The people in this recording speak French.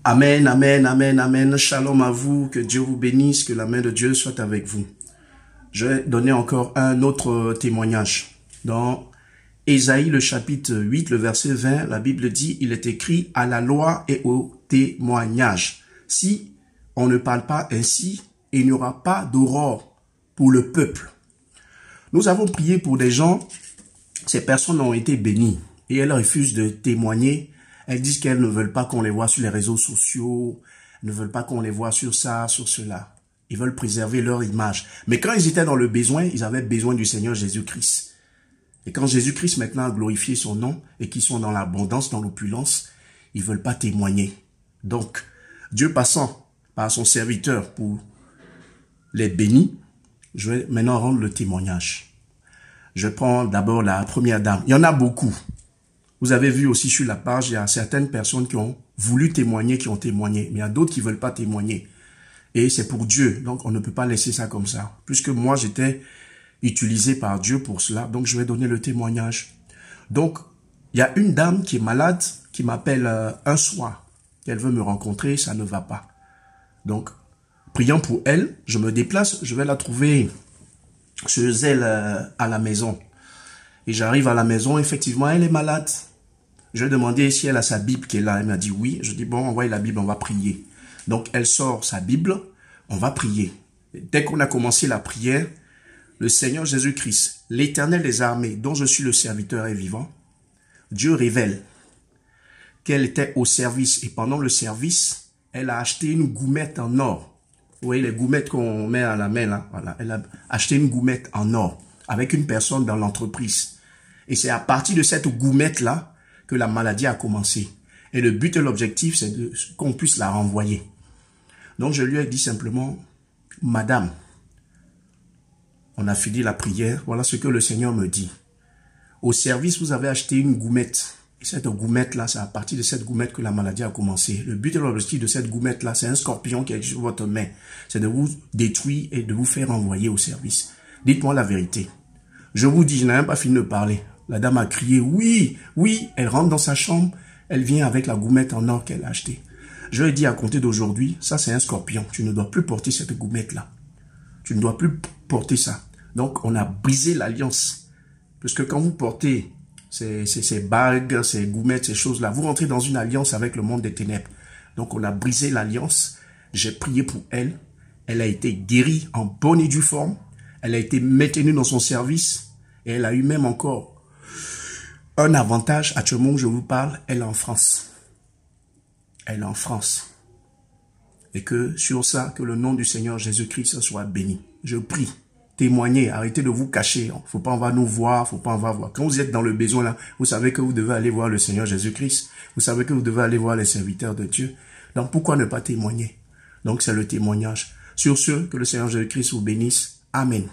Amen, amen, amen, amen. Shalom à vous, que Dieu vous bénisse, que la main de Dieu soit avec vous. Je vais donner encore un autre témoignage. Dans Ésaïe, le chapitre 8, le verset 20, la Bible dit, il est écrit à la loi et au témoignage. Si on ne parle pas ainsi, il n'y aura pas d'aurore pour le peuple. Nous avons prié pour des gens, ces personnes ont été bénies et elles refusent de témoigner. Elles disent qu'elles ne veulent pas qu'on les voit sur les réseaux sociaux, ne veulent pas qu'on les voit sur ça, sur cela. Ils veulent préserver leur image. Mais quand ils étaient dans le besoin, ils avaient besoin du Seigneur Jésus-Christ. Et quand Jésus-Christ maintenant a glorifié son nom et qu'ils sont dans l'abondance, dans l'opulence, ils ne veulent pas témoigner. Donc, Dieu passant par son serviteur pour les bénir, je vais maintenant rendre le témoignage. Je prends d'abord la première dame. Il y en a beaucoup. Vous avez vu aussi sur la page, il y a certaines personnes qui ont voulu témoigner, qui ont témoigné. Mais il y a d'autres qui ne veulent pas témoigner. Et c'est pour Dieu. Donc, on ne peut pas laisser ça comme ça. Puisque moi, j'étais utilisé par Dieu pour cela. Donc, je vais donner le témoignage. Donc, il y a une dame qui est malade, qui m'appelle un soir. Elle veut me rencontrer, ça ne va pas. Donc, priant pour elle, je me déplace, je vais la trouver chez elle à la maison. Et j'arrive à la maison, effectivement, elle est malade. Je lui ai demandé si elle a sa Bible qui est là. Elle m'a dit oui. Je dis bon, envoie la Bible, on va prier. Donc, elle sort sa Bible, on va prier. Et dès qu'on a commencé la prière, le Seigneur Jésus-Christ, l'Éternel des armées, dont je suis le serviteur et vivant, Dieu révèle qu'elle était au service. Et pendant le service, elle a acheté une goumette en or. Vous voyez les goumettes qu'on met à la main là. Voilà. Elle a acheté une goumette en or avec une personne dans l'entreprise. Et c'est à partir de cette goumette là que la maladie a commencé. Et le but et l'objectif, c'est qu'on puisse la renvoyer. Donc, je lui ai dit simplement, Madame, on a fini la prière, voilà ce que le Seigneur me dit. Au service, vous avez acheté une goumette. Et cette goumette-là, c'est à partir de cette goumette que la maladie a commencé. Le but et l'objectif de cette goumette-là, c'est un scorpion qui est sur votre main. C'est de vous détruire et de vous faire renvoyer au service. Dites-moi la vérité. Je vous dis, je n'ai même pas fini de parler. La dame a crié, oui, oui, elle rentre dans sa chambre, elle vient avec la goumette en or qu'elle a achetée. Je lui ai dit à compter d'aujourd'hui, ça c'est un scorpion, tu ne dois plus porter cette goumette-là. Tu ne dois plus porter ça. Donc on a brisé l'alliance. Parce que quand vous portez ces bagues, ces goumettes, ces choses-là, vous rentrez dans une alliance avec le monde des ténèbres. Donc on a brisé l'alliance, j'ai prié pour elle, elle a été guérie en bonne et due forme, elle a été maintenue dans son service, et elle a eu même encore un avantage, actuellement où je vous parle, elle est en France. Elle est en France. Et que sur ça, que le nom du Seigneur Jésus-Christ soit béni. Je prie, témoignez, arrêtez de vous cacher. Faut pas on va nous voir, faut pas on va voir. Quand vous êtes dans le besoin là, vous savez que vous devez aller voir le Seigneur Jésus-Christ. Vous savez que vous devez aller voir les serviteurs de Dieu. Donc pourquoi ne pas témoigner? Donc c'est le témoignage. Sur ce, que le Seigneur Jésus-Christ vous bénisse. Amen.